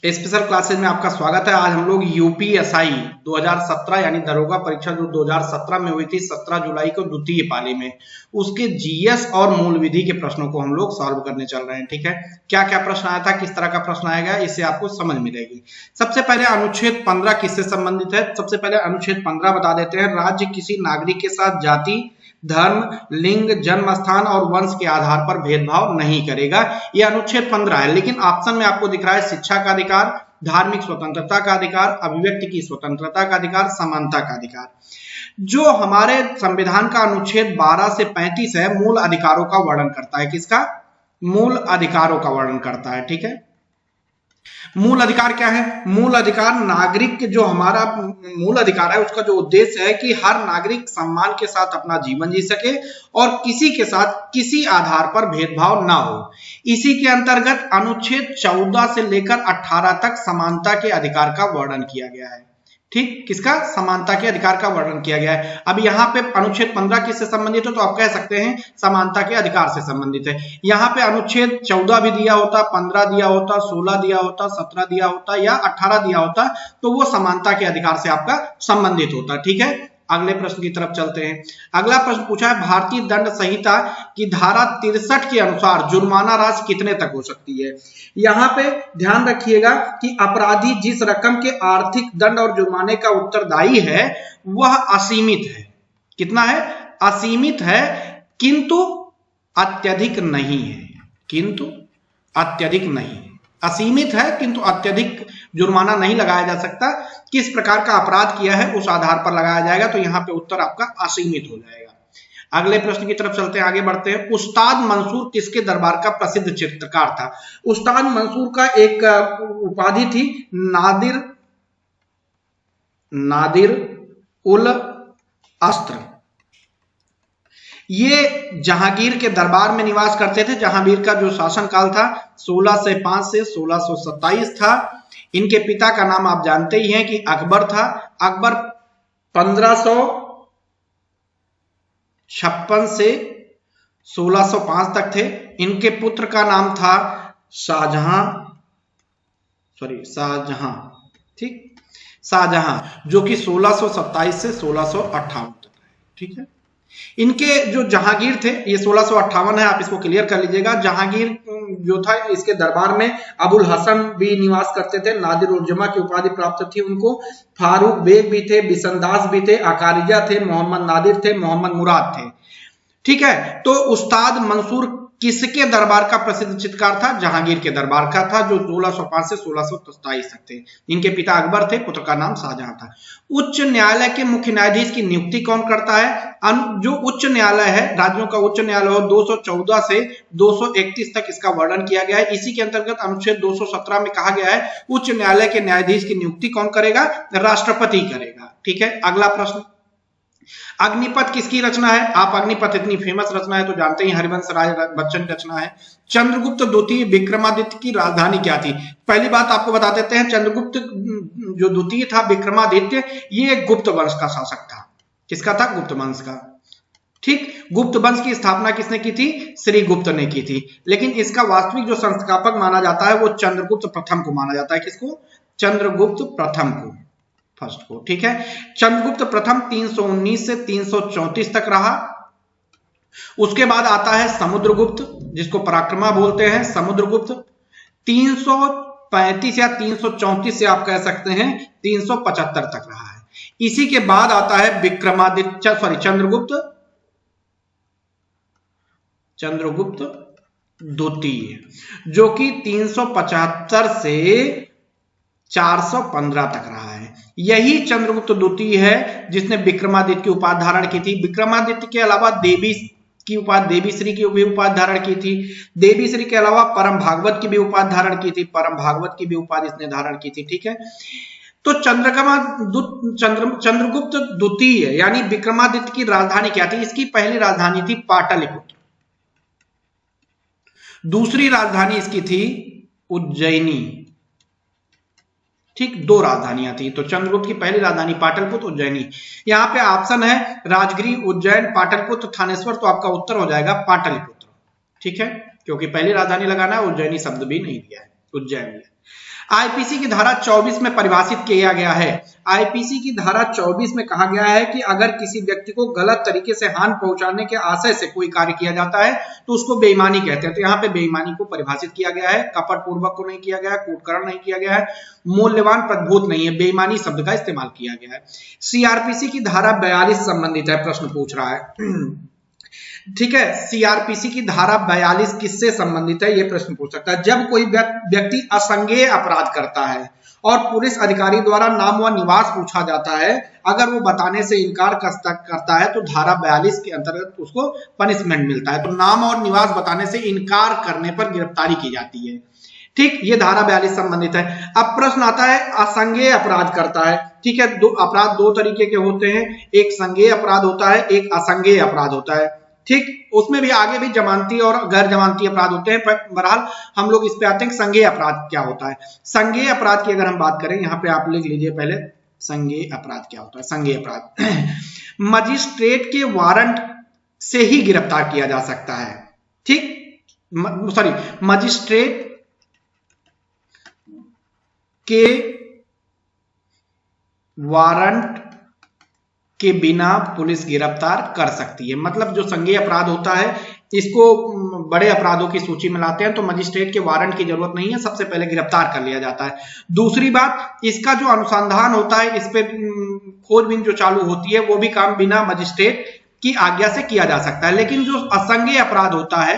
Special classes में आपका स्वागत है। आज हम लोग यूपीएसआई 2017 यानी दरोगा परीक्षा जो 2017 में हुई थी 17 जुलाई को द्वितीय पाली में, उसके जीएस और मूल विधि के प्रश्नों को हम लोग सॉल्व करने चल रहे हैं। ठीक है, क्या क्या प्रश्न आया था, किस तरह का प्रश्न आएगा, इससे आपको समझ मिलेगी। सबसे पहले अनुच्छेद 15 किससे संबंधित है? सबसे पहले अनुच्छेद 15 बता देते हैं। राज्य किसी नागरिक के साथ जाति, धर्म, लिंग, जन्म स्थान और वंश के आधार पर भेदभाव नहीं करेगा। यह अनुच्छेद 15 है। लेकिन ऑप्शन में आपको दिख रहा है शिक्षा का अधिकार, धार्मिक स्वतंत्रता का अधिकार, अभिव्यक्ति की स्वतंत्रता का अधिकार, समानता का अधिकार। जो हमारे संविधान का अनुच्छेद 12 से 35 है, मूल अधिकारों का वर्णन करता है। किसका? मूल अधिकारों का वर्णन करता है। ठीक है, मूल अधिकार क्या है? मूल अधिकार नागरिक, जो हमारा मूल अधिकार है उसका जो उद्देश्य है कि हर नागरिक सम्मान के साथ अपना जीवन जी सके और किसी के साथ किसी आधार पर भेदभाव ना हो। इसी के अंतर्गत अनुच्छेद 14 से लेकर 18 तक समानता के अधिकार का वर्णन किया गया है। ठीक, किसका? समानता के अधिकार का वर्णन किया गया है। अब यहाँ पे अनुच्छेद 15 किससे संबंधित है? तो आप कह सकते हैं समानता के अधिकार से संबंधित है। यहाँ पे अनुच्छेद 14 भी दिया होता, 15 दिया होता, 16 दिया होता, 17 दिया होता या 18 दिया होता, तो वो समानता के अधिकार से आपका संबंधित होता। ठीक है, अगले प्रश्न की तरफ चलते हैं। अगला प्रश्न पूछा है, भारतीय दंड संहिता की धारा 63 के अनुसार जुर्माना राशि कितने तक हो सकती है? यहाँ पे ध्यान रखिएगा कि अपराधी जिस रकम के आर्थिक दंड और जुर्माने का उत्तरदायी है वह असीमित है। कितना है? असीमित है, किंतु अत्यधिक नहीं है। किंतु अत्यधिक नहीं, असीमित है किंतु अत्यधिक जुर्माना नहीं लगाया जा सकता। किस प्रकार का अपराध किया है उस आधार पर लगाया जाएगा। तो यहाँ पे उत्तर आपका असीमित हो जाएगा। अगले प्रश्न की तरफ चलते हैं, आगे बढ़ते हैं। उस्ताद मंसूर किसके दरबार का प्रसिद्ध चित्रकार था? उस्ताद मंसूर का एक उपाधि थी नादिर उल अस्त्र। ये जहांगीर के दरबार में निवास करते थे। जहांगीर का जो शासनकाल था 1605 से 1627 था। इनके पिता का नाम आप जानते ही हैं कि अकबर था। अकबर 1556 से 1605 तक थे। इनके पुत्र का नाम था शाहजहां, जो कि 1627 से 1658 तक। ठीक है, इनके जो जहांगीर थे ये 1658 है, आप इसको क्लियर कर लीजिएगा। जहांगीर जो था इसके दरबार में अबुल हसन भी निवास करते थे। नादिर उल जमा की उपाधि प्राप्त थी उनको। फारूक बेग भी थे, बिसंदास भी थे, अकारिजा थे, मोहम्मद नादिर थे, मोहम्मद मुराद थे। ठीक है, तो उस्ताद मंसूर किसके दरबार का प्रसिद्ध चित्रकार था? जहांगीर के दरबार का था, जो 1605 से 1627 तक थे। इनके पिता अकबर थे, पुत्र का नाम शाहजहां था। उच्च न्यायालय के मुख्य न्यायाधीश की नियुक्ति कौन करता है? जो उच्च न्यायालय है, राज्यों का उच्च न्यायालय हो, 214 से 231 तक इसका वर्णन किया गया है। इसी के अंतर्गत अनुच्छेद 217 में कहा गया है उच्च न्यायालय के न्यायाधीश की नियुक्ति कौन करेगा? राष्ट्रपति करेगा। ठीक है, अगला प्रश्न, अग्निपथ किसकी रचना है? आप अग्निपथ इतनी फेमस रचना है तो जानते ही, हरिवंश राय बच्चन की रचना है। चंद्रगुप्त द्वितीय विक्रमादित्य की राजधानी क्या थी? पहली बात आपको बता देते हैं, चंद्रगुप्त जो द्वितीय था विक्रमादित्य, ये गुप्त वंश का शासक था। किसका था? गुप्त वंश का। ठीक, गुप्त वंश की स्थापना किसने की थी? श्री गुप्त ने की थी। लेकिन इसका वास्तविक जो संस्थापक माना जाता है वो चंद्रगुप्त प्रथम को माना जाता है। किसको? चंद्रगुप्त प्रथम को, फर्स्ट को। ठीक है, चंद्रगुप्त प्रथम 319 से 334 तक रहा। उसके बाद आता है समुद्रगुप्त, जिसको पराक्रमा बोलते हैं। समुद्रगुप्त 335 या 334 से आप कह सकते हैं 375 तक रहा है। इसी के बाद आता है चंद्रगुप्त द्वितीय, जो कि 375 से 415 तक रहा है। यही चंद्रगुप्त द्वितीय है जिसने विक्रमादित्य की उपाधि धारण की थी। विक्रमादित्य के अलावा देवी श्री की भी उपाधि धारण की थी। देवी श्री के अलावा परम भागवत की भी उपाधि धारण की थी। परम भागवत की भी उपाधि इसने धारण की थी। ठीक है, तो चंद्रगुप्त द्वितीय यानी विक्रमादित्य की राजधानी क्या थी? इसकी पहली राजधानी थी पाटलिपुत्र। दूसरी राजधानी इसकी थी उज्जैनी। ठीक, दो राजधानियां थी। तो चंद्रगुप्त की पहली राजधानी पाटलिपुत्र, उज्जैनी। यहाँ पे ऑप्शन है राजगृह, उज्जैन, पाटलिपुत्र, थानेश्वर। तो आपका उत्तर हो जाएगा पाटलिपुत्र। ठीक है, क्योंकि पहली राजधानी लगाना है, उज्जैनी शब्द भी नहीं दिया है। उज्जैन में। आईपीसी की धारा 24 में परिभाषित किया गया है, आईपीसी की धारा 24 में कहा गया है कि अगर किसी व्यक्ति को गलत तरीके से हानि पहुंचाने के आशय से कोई कार्य किया जाता है तो उसको बेईमानी कहते हैं। तो यहाँ पे बेईमानी को परिभाषित किया गया है, कपट पूर्वक को नहीं किया गया है, कूटकरण नहीं किया गया है, मूल्यवान प्रतिभूत नहीं है, बेईमानी शब्द का इस्तेमाल किया गया है। सीआरपीसी की धारा 42 संबंधित है, प्रश्न पूछ रहा है। ठीक है, सीआरपीसी की धारा 42 किससे संबंधित है, यह प्रश्न पूछ सकता है। जब कोई व्यक्ति असंज्ञेय अपराध करता है और पुलिस अधिकारी द्वारा नाम व निवास पूछा जाता है, अगर वो बताने से इनकार करता है तो धारा 42 के अंतर्गत उसको पनिशमेंट मिलता है। तो नाम और निवास बताने से इनकार करने पर गिरफ्तारी की जाती है। ठीक, ये धारा 42 संबंधित है। अब प्रश्न आता है असंज्ञेय अपराध करता है। ठीक है, अपराध दो तरीके के होते हैं, एक संज्ञेय अपराध होता है, एक असंज्ञेय अपराध होता है। ठीक, उसमें भी आगे भी जमानती और गैर जमानती अपराध होते हैं, पर बहरहाल हम लोग इस पे आते हैं संज्ञेय अपराध क्या होता है। संज्ञेय अपराध की अगर हम बात करें, यहाँ पे आप लिख लीजिए पहले, संज्ञेय अपराध क्या होता है। संज्ञेय अपराध मजिस्ट्रेट के वारंट से ही गिरफ्तार किया जा सकता है। ठीक, सॉरी, मजिस्ट्रेट के वारंट के बिना पुलिस गिरफ्तार कर सकती है। मतलब जो संज्ञेय अपराध होता है इसको बड़े अपराधों की सूची में लाते हैं तो मजिस्ट्रेट के वारंट की जरूरत नहीं है, सबसे पहले गिरफ्तार कर लिया जाता है। दूसरी बात, इसका जो अनुसंधान होता है, इस पे खोजबीन जो चालू होती है, वो भी काम बिना मजिस्ट्रेट की आज्ञा से किया जा सकता है। लेकिन जो असंज्ञेय अपराध होता है,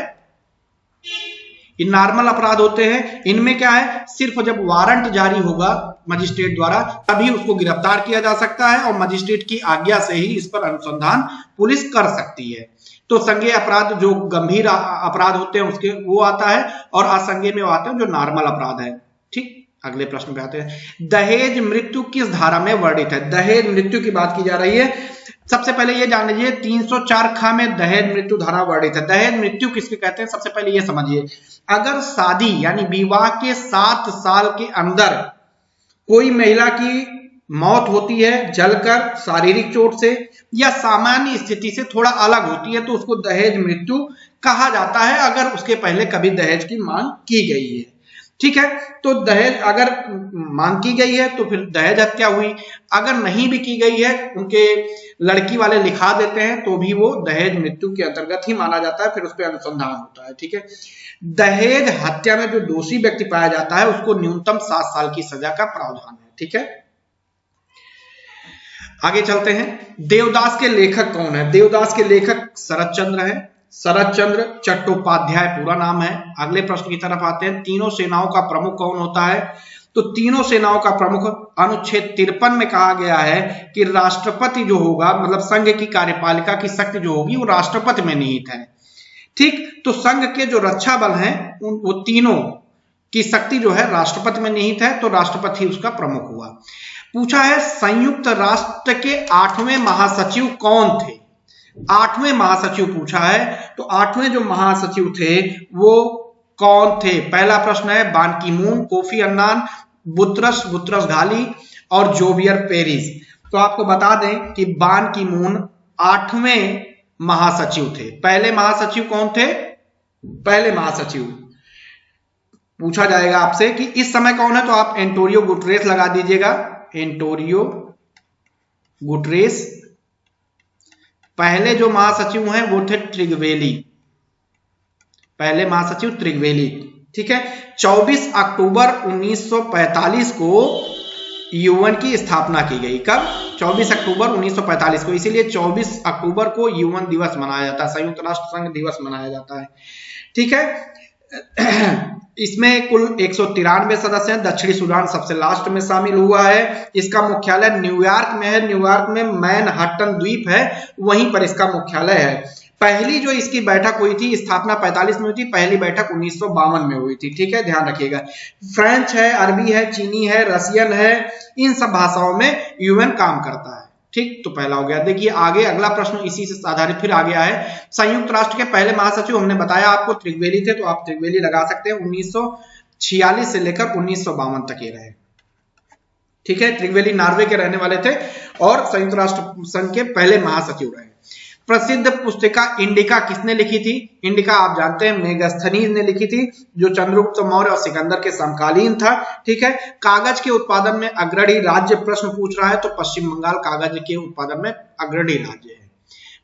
ये नॉर्मल अपराध होते हैं, इनमें क्या है, सिर्फ जब वारंट जारी होगा मजिस्ट्रेट द्वारा तभी उसको गिरफ्तार किया जा सकता है और मजिस्ट्रेट की आज्ञा से ही इस पर अनुसंधान पुलिस कर सकती है। तो संज्ञेय अपराध जो गंभीर अपराध होते हैं उसके वो आता है, और असंज्ञेय में वो आते हैं जो नॉर्मल अपराध है। ठीक, अगले प्रश्न पे आते हैं। दहेज मृत्यु किस धारा में वर्णित है? दहेज मृत्यु की बात की जा रही है। सबसे पहले ये जान लीजिए 304 ख में दहेज मृत्यु धारा वर्णित है। दहेज मृत्यु किसके कहते हैं, सबसे पहले ये समझिए, अगर शादी यानी विवाह के 7 साल के अंदर कोई महिला की मौत होती है जलकर, शारीरिक चोट से या सामान्य स्थिति से थोड़ा अलग होती है तो उसको दहेज मृत्यु कहा जाता है, अगर उसके पहले कभी दहेज की मांग की गई है। ठीक है, तो दहेज अगर मांग की गई है तो फिर दहेज हत्या हुई, अगर नहीं भी की गई है, उनके लड़की वाले लिखा देते हैं तो भी वो दहेज मृत्यु के अंतर्गत ही माना जाता है, फिर उस पर अनुसंधान होता है। ठीक है, दहेज हत्या में जो दोषी व्यक्ति पाया जाता है उसको न्यूनतम 7 साल की सजा का प्रावधान है। ठीक है, आगे चलते हैं। देवदास के लेखक कौन है? देवदास के लेखक शरद चंद्र है, शरद चंद्र चट्टोपाध्याय पूरा नाम है। अगले प्रश्न की तरफ आते हैं। तीनों सेनाओं का प्रमुख कौन होता है? तो तीनों सेनाओं का प्रमुख अनुच्छेद 53 में कहा गया है कि राष्ट्रपति जो होगा, मतलब संघ की कार्यपालिका की शक्ति जो होगी वो राष्ट्रपति में निहित है। ठीक, तो संघ के जो रक्षा बल हैं वो तीनों की शक्ति जो है राष्ट्रपति में निहित है, तो राष्ट्रपति उसका प्रमुख हुआ। पूछा है संयुक्त राष्ट्र के 8वें महासचिव कौन थे? 8वें महासचिव पूछा है, तो 8वें जो महासचिव थे वो कौन थे? पहला प्रश्न है बान की moon, Kofi Annan, Boutros Ghali और जोबियर पेरिस। तो आपको बता दें कि बान की मून 8वें महासचिव थे। पहले महासचिव कौन थे? पहले महासचिव पूछा जाएगा आपसे कि इस समय कौन है, तो आप एंटोनियो गुटरेस लगा दीजिएगा, एंटोनियो गुटरेस। पहले जो महासचिव हैं वो थे त्रिगवेली, पहले महासचिव त्रिगवेली। ठीक है, 24 अक्टूबर 1945 को यूएन की स्थापना की गई। कब? 24 अक्टूबर 1945 को, इसीलिए 24 अक्टूबर को यूएन दिवस मनाया जाता है, संयुक्त राष्ट्र संघ दिवस मनाया जाता है। ठीक है, इसमें कुल 193 सदस्य हैं। दक्षिणी सूडान सबसे लास्ट में शामिल हुआ है। इसका मुख्यालय न्यूयॉर्क में है, न्यूयॉर्क में मैनहट्टन द्वीप है, वहीं पर इसका मुख्यालय है। पहली जो इसकी बैठक हुई थी, स्थापना 45 में हुई थी, पहली बैठक 1952 में हुई थी। ठीक है, ध्यान रखिएगा। फ्रेंच है, अरबी है, चीनी है, रसियन है, इन सब भाषाओं में यूएन काम करता है। ठीक, तो पहला हो गया। देखिए आगे अगला प्रश्न इसी से आधारित फिर आ गया है। संयुक्त राष्ट्र के पहले महासचिव हमने बताया आपको त्रिगवेली थे, तो आप त्रिगवेली लगा सकते हैं। 1946 से लेकर 1952 तक ये रहे। ठीक है, त्रिगवेली नॉर्वे के रहने वाले थे और संयुक्त राष्ट्र संघ के पहले महासचिव रहे। प्रसिद्ध पुस्तिका इंडिका किसने लिखी थी? इंडिका आप जानते हैं मेगास्थनीज ने लिखी थी, जो चंद्रगुप्त मौर्य और सिकंदर के समकालीन था। ठीक है, कागज के उत्पादन में अग्रणी राज्य प्रश्न पूछ रहा है तो पश्चिम बंगाल कागज के उत्पादन में अग्रणी राज्य है।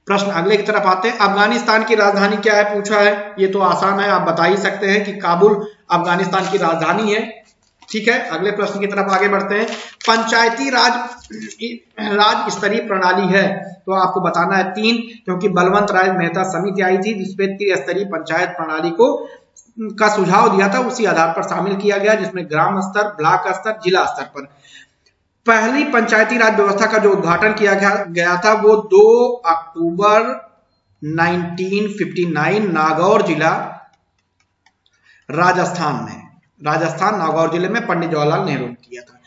प्रश्न अगले की तरफ आते हैं। अफगानिस्तान की राजधानी क्या है पूछा है, ये तो आसान है, आप बता ही सकते हैं कि काबुल अफगानिस्तान की राजधानी है। ठीक है, अगले प्रश्न की तरफ आगे बढ़ते हैं। पंचायती राज स्तरीय प्रणाली है तो आपको बताना है 3, क्योंकि बलवंत राय मेहता समिति आई थी जिसपे त्रिस्तरीय पंचायत प्रणाली का सुझाव दिया था, उसी आधार पर शामिल किया गया, जिसमें ग्राम स्तर, ब्लॉक स्तर, जिला स्तर पर। पहली पंचायती राज व्यवस्था का जो उद्घाटन किया गया था वो 2 अक्टूबर 1959 नागौर जिला राजस्थान नागौर जिले में पंडित जवाहरलाल नेहरू ने किया था।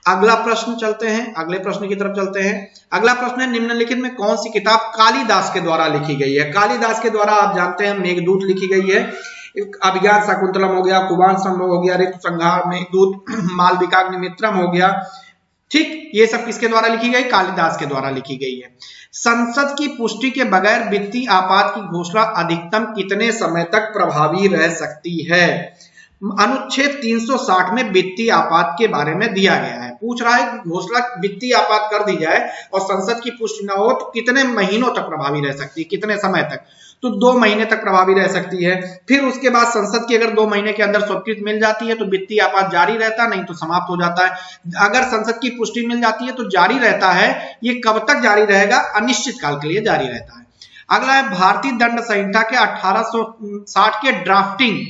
अगला प्रश्न चलते हैं, अगले प्रश्न की तरफ चलते हैं। अगला प्रश्न है, निम्नलिखित में कौन सी किताब कालिदास के द्वारा लिखी गई है? कालिदास के द्वारा आप जानते हैं मेघदूत लिखी गई है। अभिज्ञान शाकुंतलम हो गया, कुमार संभव हो गया, ऋतु संहार, मेघदूत, मालविकाग्निमित्रम हो गया। ठीक, ये सब किसके द्वारा लिखी गई? कालिदास के द्वारा लिखी गई है। संसद की पुष्टि के बगैर वित्तीय आपात की घोषणा अधिकतम कितने समय तक प्रभावी रह सकती है? अनुच्छेद 360 में वित्तीय आपात के बारे में दिया गया है। पूछ रहा है घोषणा वित्तीय आपात कर दी जाए और संसद की पुष्टि न हो तो कितने महीनों तक प्रभावी रह सकती है, कितने समय तक? तो 2 महीने तक प्रभावी रह सकती है। फिर उसके बाद संसद की अगर 2 महीने के अंदर स्वीकृति मिल जाती है तो वित्तीय आपात जारी रहता है, नहीं तो समाप्त हो जाता है। अगर संसद की पुष्टि मिल जाती है तो जारी रहता है। ये कब तक जारी रहेगा? अनिश्चित काल के लिए जारी रहता है। अगला है, भारतीय दंड संहिता के 1860 के ड्राफ्टिंग,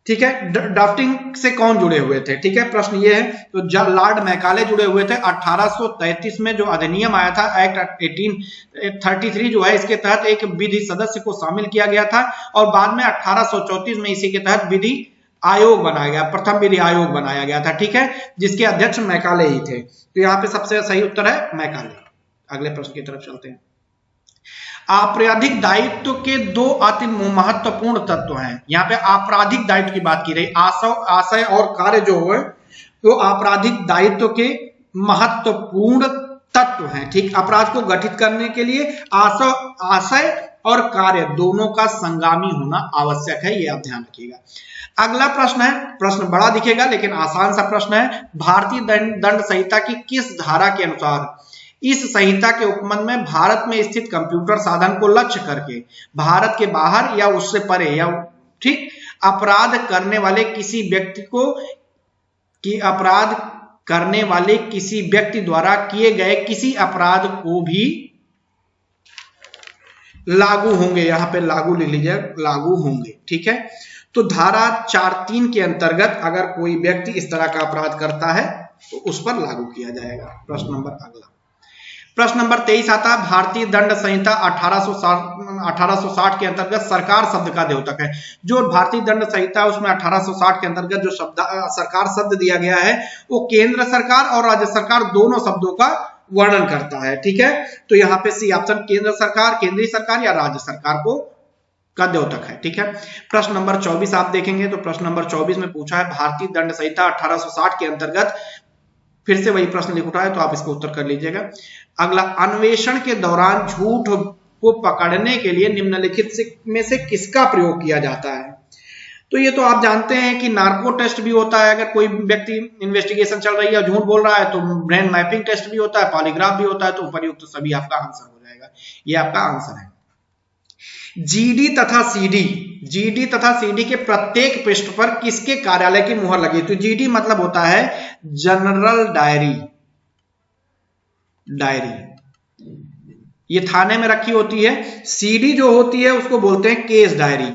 ठीक है, ड्राफ्टिंग से कौन जुड़े हुए थे? ठीक है, प्रश्न ये है, तो लॉर्ड मैकाले जुड़े हुए थे। 1833 में जो अधिनियम आया था, एक्ट 1833 जो है, इसके तहत एक विधि सदस्य को शामिल किया गया था और बाद में 1834 में इसी के तहत विधि आयोग बनाया गया, प्रथम विधि आयोग बनाया गया था। ठीक है, जिसके अध्यक्ष मैकाले ही थे। तो यहाँ पे सबसे सही उत्तर है मैकाले। अगले प्रश्न की तरफ चलते हैं। आपराधिक दायित्व के 2 अति महत्वपूर्ण तत्व हैं। यहाँ पे आपराधिक दायित्व की बात की रही, आशय और कार्य जो है तो आपराधिक दायित्व के महत्वपूर्ण तत्व हैं। ठीक, अपराध को गठित करने के लिए आशय और कार्य दोनों का संगामी होना आवश्यक है, ये आप ध्यान रखिएगा। अगला प्रश्न है, प्रश्न बड़ा दिखेगा लेकिन आसान सा प्रश्न है। भारतीय दंड संहिता की किस धारा के अनुसार इस संहिता के उपबंध में भारत में स्थित कंप्यूटर साधन को लक्ष्य करके भारत के बाहर या उससे परे या ठीक अपराध करने वाले किसी व्यक्ति द्वारा किए गए किसी अपराध को भी लागू होंगे? यहां पे लागू लिख लीजिए, लागू होंगे। ठीक है, तो धारा 4(3) के अंतर्गत अगर कोई व्यक्ति इस तरह का अपराध करता है तो उस पर लागू किया जाएगा। प्रश्न नंबर 23 आता है, भारतीय दंड संहिता 1860 के अंतर्गत सरकार शब्द का द्योतक है। जो भारतीय दंड संहिता है उसमें 1860 के अंतर्गत जो शब्द सरकार शब्द दिया गया है वो केंद्र सरकार और राज्य सरकार दोनों शब्दों का वर्णन करता है। ठीक है, तो यहाँ पे सी ऑप्शन, केंद्र सरकार, केंद्रीय सरकार या राज्य सरकार का द्योतक है। ठीक है, प्रश्न नंबर 24 आप देखेंगे तो प्रश्न नंबर 24 में पूछा है भारतीय दंड संहिता 1860 के अंतर्गत, फिर से वही प्रश्न लिख उठा है तो आप इसको उत्तर कर लीजिएगा। अगला, अन्वेषण के दौरान झूठ को पकड़ने के लिए निम्नलिखित में से किसका प्रयोग किया जाता है? तो ये तो आप जानते हैं कि नार्को टेस्ट भी होता है, अगर कोई व्यक्ति इन्वेस्टिगेशन चल रही है झूठ बोल रहा है तो ब्रेन मैपिंग टेस्ट भी होता है, पॉलीग्राफ भी होता है, तो उपर्युक्त तो सभी आपका आंसर हो जाएगा। ये आपका आंसर है। जीडी तथा सीडी के प्रत्येक पृष्ठ पर किसके कार्यालय की मुहर लगी? तो जीडी मतलब होता है जनरल डायरी, ये थाने में रखी होती है। सीडी जो होती है उसको बोलते हैं केस डायरी।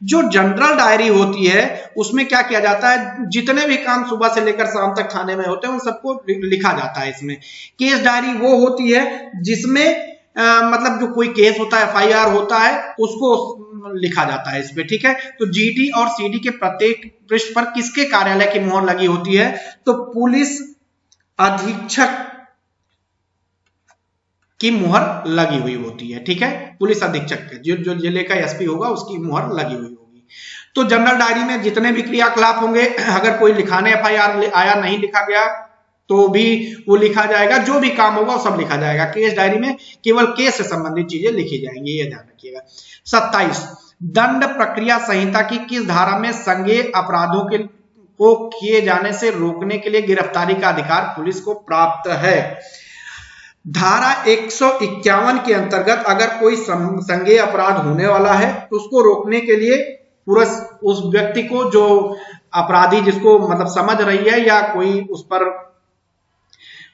जो जनरल डायरी होती है उसमें क्या किया जाता है, जितने भी काम सुबह से लेकर शाम तक थाने में होते हैं उन सबको लिखा जाता है इसमें। केस डायरी वो होती है जिसमें मतलब जो कोई केस होता है, एफआईआर होता है, उसको लिखा जाता है इस पे। ठीक है, तो जीडी और सीडी के प्रत्येक पृष्ठ पर किसके कार्यालय की मुहर लगी होती है? तो पुलिस अधीक्षक की मुहर लगी हुई होती है। ठीक है, पुलिस अधीक्षक के, जो जिले का एसपी होगा उसकी मुहर लगी हुई होगी। तो जनरल डायरी में जितने भी क्रियाकलाप होंगे, अगर कोई लिखाने एफआईआर आया नहीं लिखा गया तो भी वो लिखा जाएगा, जो भी काम होगा वो सब लिखा जाएगा। केस डायरी में केवल केस से संबंधित चीजें लिखी जाएंगी, ये ध्यान रखिएगा। 27 दंड प्रक्रिया संहिता की किस धारा में संज्ञेय अपराधों को किए जाने से रोकने के लिए गिरफ्तारी का अधिकार पुलिस को प्राप्त है? धारा 151 के अंतर्गत अगर कोई संज्ञेय अपराध होने वाला है तो उसको रोकने के लिए पूरा उस व्यक्ति को, जो अपराधी जिसको मतलब समझ रही है या कोई उस पर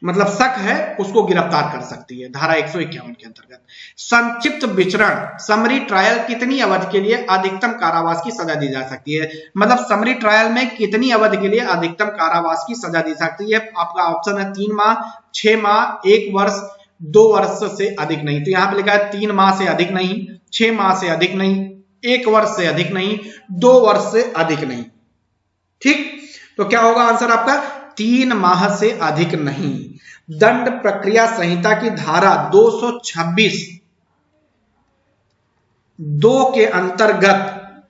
मतलब शक है, उसको गिरफ्तार कर सकती है धारा 151 के अंतर्गत। संक्षिप्त विचरण समरी ट्रायल कितनी अवधि के लिए अधिकतम कारावास की सजा दी जा सकती है? मतलब समरी ट्रायल में कितनी अवधि के लिए अधिकतम कारावास की सजा दी सकती है? आपका ऑप्शन है 3 माह, 6 माह, 1 वर्ष, 2 वर्ष से अधिक नहीं। तो यहां पे लिखा है 3 माह से अधिक नहीं, 6 माह से अधिक नहीं, 1 वर्ष से अधिक नहीं, 2 वर्ष से अधिक नहीं। ठीक, तो क्या होगा आंसर आपका? 3 माह से अधिक नहीं। दंड प्रक्रिया संहिता की धारा 226 2 के अंतर्गत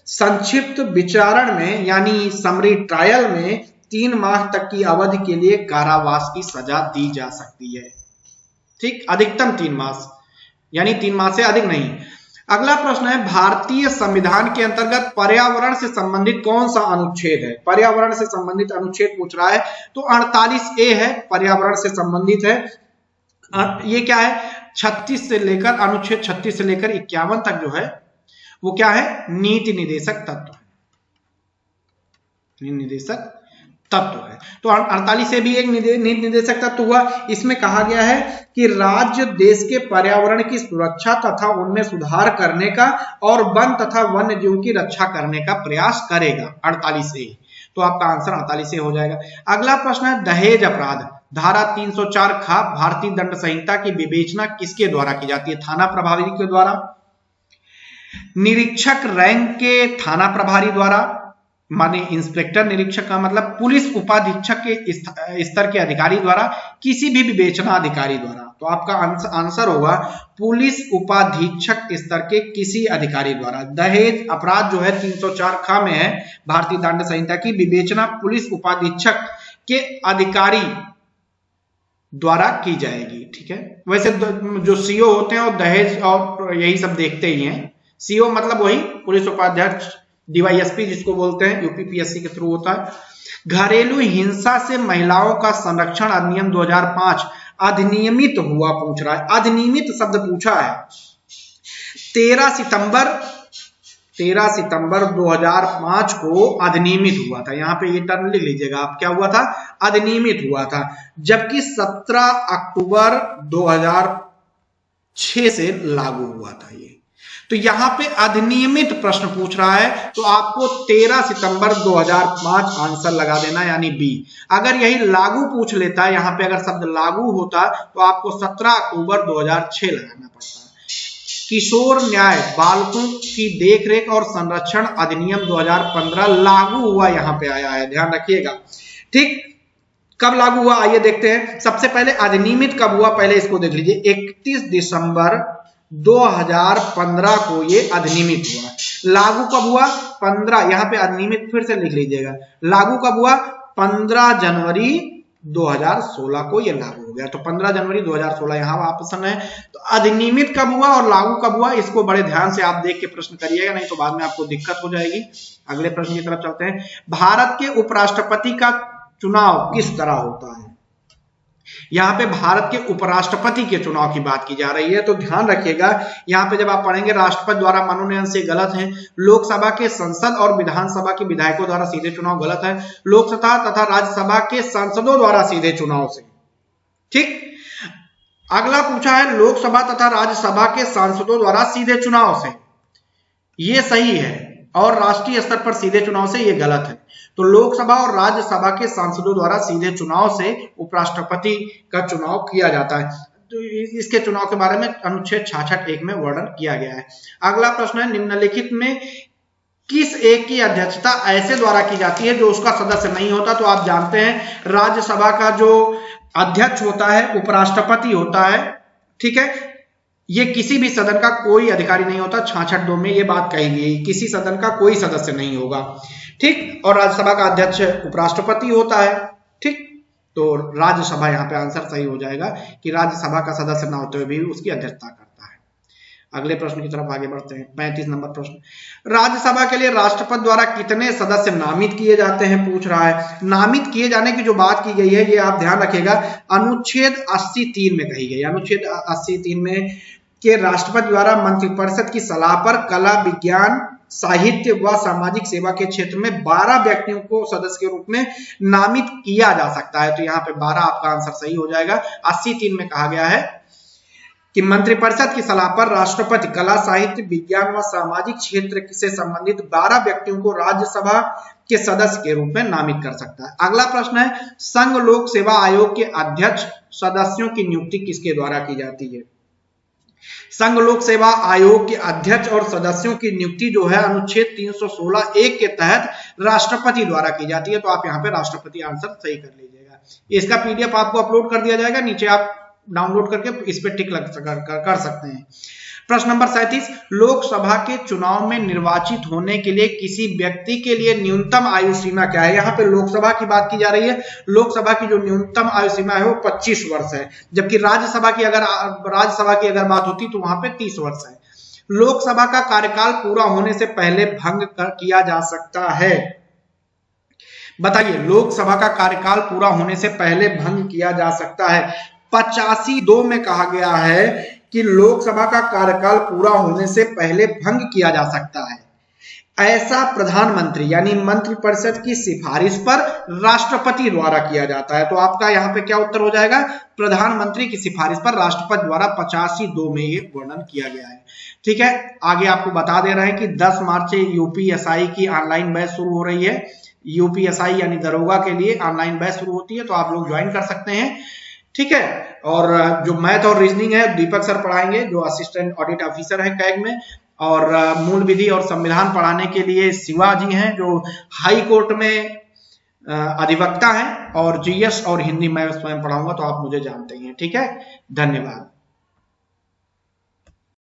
संक्षिप्त विचारण में यानी समरी ट्रायल में 3 माह तक की अवधि के लिए कारावास की सजा दी जा सकती है। ठीक, अधिकतम 3 माह यानी 3 माह से अधिक नहीं। अगला प्रश्न है, भारतीय संविधान के अंतर्गत पर्यावरण से संबंधित कौन सा अनुच्छेद है? पर्यावरण से संबंधित अनुच्छेद पूछ रहा है तो 48A है, पर्यावरण से संबंधित है। ये क्या है? 36 से लेकर अनुच्छेद 36 से लेकर 51 तक जो है वो क्या है? नीति निर्देशक तत्व, निर्देशक तत्व है। तो 48 से भी एक नीति निर्देशक तत्व हुआ। इसमें कहा गया है कि राज्य देश के पर्यावरण की सुरक्षा तथा उनमें सुधार करने का और वन तथा वन्य जीव की रक्षा करने का प्रयास करेगा। 48A, तो आपका आंसर 48A हो जाएगा। अगला प्रश्न है, दहेज अपराध धारा 304 खा भारतीय दंड संहिता की विवेचना किसके द्वारा की जाती है? थाना प्रभारी के द्वारा, निरीक्षक रैंक के थाना प्रभारी द्वारा, माने इंस्पेक्टर निरीक्षक का मतलब पुलिस उपाधीक्षक के स्तर के अधिकारी द्वारा, किसी भी विवेचना अधिकारी द्वारा। तो आपका आंसर होगा पुलिस उपाधीक्षक स्तर के किसी अधिकारी द्वारा। दहेज अपराध जो है 304 खा में है भारतीय दंड संहिता की विवेचना पुलिस उपाधीक्षक के अधिकारी द्वारा की जाएगी। ठीक है, वैसे जो सीओ होते हैं और दहेज और यही सब देखते ही हैं। सीओ मतलब वही पुलिस उपाध्यक्ष, डीवाईएसपी जिसको बोलते हैं, यूपीपीएससी के थ्रू होता है। घरेलू हिंसा से महिलाओं का संरक्षण अधिनियम 2005 अधिनियमित हुआ पूछ रहा है। अधिनियमित शब्द पूछा है। 13 सितंबर 2005 को अधिनियमित हुआ था। यहां पे ये टर्म लिख लीजिएगा आप, क्या हुआ था? अधिनियमित हुआ था। जबकि 17 अक्टूबर 2006 से लागू हुआ था ये। तो यहां पे अधिनियमित प्रश्न पूछ रहा है तो आपको 13 सितंबर 2005 आंसर लगा देना, यानी बी। अगर यही लागू पूछ लेता है, यहां पे अगर शब्द लागू होता तो आपको 17 अक्टूबर 2006 लगाना पड़ता। किशोर न्याय बालकों की देखरेख और संरक्षण अधिनियम 2015 लागू हुआ, यहां पे आया है, ध्यान रखिएगा। ठीक, कब लागू हुआ आइए देखते हैं। सबसे पहले अधिनियमित कब हुआ, पहले इसको देख लीजिए। 31 दिसंबर 2015 को ये अधिनियमित हुआ। लागू कब हुआ? 15, यहाँ पे अधिनियमित फिर से लिख लीजिएगा। लागू कब हुआ? 15 जनवरी 2016 को ये लागू हो गया। तो 15 जनवरी 2016 यहाँ ऑप्शन है। तो अधिनियमित कब हुआ और लागू कब हुआ, इसको बड़े ध्यान से आप देख के प्रश्न करिएगा, नहीं तो बाद में आपको दिक्कत हो जाएगी। अगले प्रश्न की तरफ चलते हैं। भारत के उपराष्ट्रपति का चुनाव किस तरह होता है? यहाँ पे भारत के उपराष्ट्रपति के चुनाव की बात की जा रही है, तो ध्यान रखिएगा। यहाँ पे जब आप पढ़ेंगे राष्ट्रपति द्वारा मनोनयन से गलत है। लोकसभा के संसद और विधानसभा के विधायकों द्वारा सीधे चुनाव गलत है। लोकसभा तथा राज्यसभा के सांसदों द्वारा सीधे चुनाव से। ठीक, अगला पूछा है लोकसभा तथा राज्यसभा के सांसदों द्वारा सीधे चुनाव से, ये सही है, और राष्ट्रीय स्तर पर सीधे चुनाव से ये गलत है। तो लोकसभा और राज्यसभा के सांसदों द्वारा सीधे चुनाव से उपराष्ट्रपति का चुनाव किया जाता है। तो इसके चुनाव के बारे में अनुच्छेद 66(1) में वर्णन किया गया है। अगला प्रश्न है, निम्नलिखित में किस एक की अध्यक्षता ऐसे द्वारा की जाती है जो उसका सदस्य नहीं होता? तो आप जानते हैं राज्यसभा का जो अध्यक्ष होता है उपराष्ट्रपति होता है। ठीक है, ये किसी भी सदन का कोई अधिकारी नहीं होता। 66(2) में ये बात कही गई, किसी सदन का कोई सदस्य नहीं होगा। ठीक, और राज्यसभा का अध्यक्ष उपराष्ट्रपति होता है। ठीक, तो राज्यसभा यहाँ पे आंसर सही हो जाएगा कि राज्यसभा का सदस्य न होते हुए भी उसकी अध्यक्षता करता है। अगले प्रश्न की तरफ आगे बढ़ते हैं। 35 नंबर प्रश्न, राज्यसभा के लिए राष्ट्रपति द्वारा कितने सदस्य नामित किए जाते हैं, पूछ रहा है। नामित किए जाने की जो बात की गई है ये आप ध्यान रखिएगा, अनुच्छेद 83 में कही गई। अनुच्छेद 83 में कि राष्ट्रपति द्वारा मंत्रिपरिषद की सलाह पर कला, विज्ञान, साहित्य व सामाजिक सेवा के क्षेत्र में 12 व्यक्तियों को सदस्य के रूप में नामित किया जा सकता है। तो यहाँ पे 12 आपका आंसर सही हो जाएगा। 83 में कहा गया है कि मंत्रिपरिषद की सलाह पर राष्ट्रपति कला, साहित्य, विज्ञान व सामाजिक क्षेत्र से संबंधित 12 व्यक्तियों को राज्यसभा के सदस्य के रूप में नामित कर सकता है। अगला प्रश्न है, संघ लोक सेवा आयोग के अध्यक्ष सदस्यों की नियुक्ति किसके द्वारा की जाती है। संघ लोक सेवा आयोग के अध्यक्ष और सदस्यों की नियुक्ति जो है अनुच्छेद 316(1) के तहत राष्ट्रपति द्वारा की जाती है। तो आप यहाँ पे राष्ट्रपति आंसर सही कर लीजिएगा। इसका पीडीएफ आपको अपलोड कर दिया जाएगा, नीचे आप डाउनलोड करके इस पे टिक कर सकते हैं। प्रश्न नंबर 37, लोकसभा के चुनाव में निर्वाचित होने के लिए किसी व्यक्ति के लिए न्यूनतम आयु सीमा क्या है। यहाँ पे लोकसभा की बात की जा रही है। लोकसभा की जो न्यूनतम आयु सीमा है वो 25 वर्ष है, जबकि राज्यसभा की अगर बात होती तो वहां पे 30 वर्ष है। लोकसभा का कार्यकाल पूरा होने से पहले भंग किया जा सकता है। बताइए, लोकसभा का कार्यकाल पूरा होने से पहले भंग किया जा सकता है। 85(2) में कहा गया है कि लोकसभा का कार्यकाल पूरा होने से पहले भंग किया जा सकता है। ऐसा प्रधानमंत्री यानी मंत्रिपरिषद की सिफारिश पर राष्ट्रपति द्वारा किया जाता है। तो आपका यहाँ पे क्या उत्तर हो जाएगा, प्रधानमंत्री की सिफारिश पर राष्ट्रपति द्वारा 85(2) में ये वर्णन किया गया है। ठीक है, आगे आपको बता दे रहे हैं कि 10 मार्च से यूपीएसआई की ऑनलाइन बैच शुरू हो रही है। यूपीएसआई यानी दरोगा के लिए ऑनलाइन बैच शुरू होती है, तो आप लोग ज्वाइन कर सकते हैं। ठीक है, और जो मैथ और रीजनिंग है दीपक सर पढ़ाएंगे, जो असिस्टेंट ऑडिट ऑफिसर है कैग में, और मूल विधि और संविधान पढ़ाने के लिए शिवाजी हैं जो हाई कोर्ट में अधिवक्ता हैं, और जीएस और हिंदी मैं स्वयं पढ़ाऊंगा, तो आप मुझे जानते हैं। ठीक है, धन्यवाद।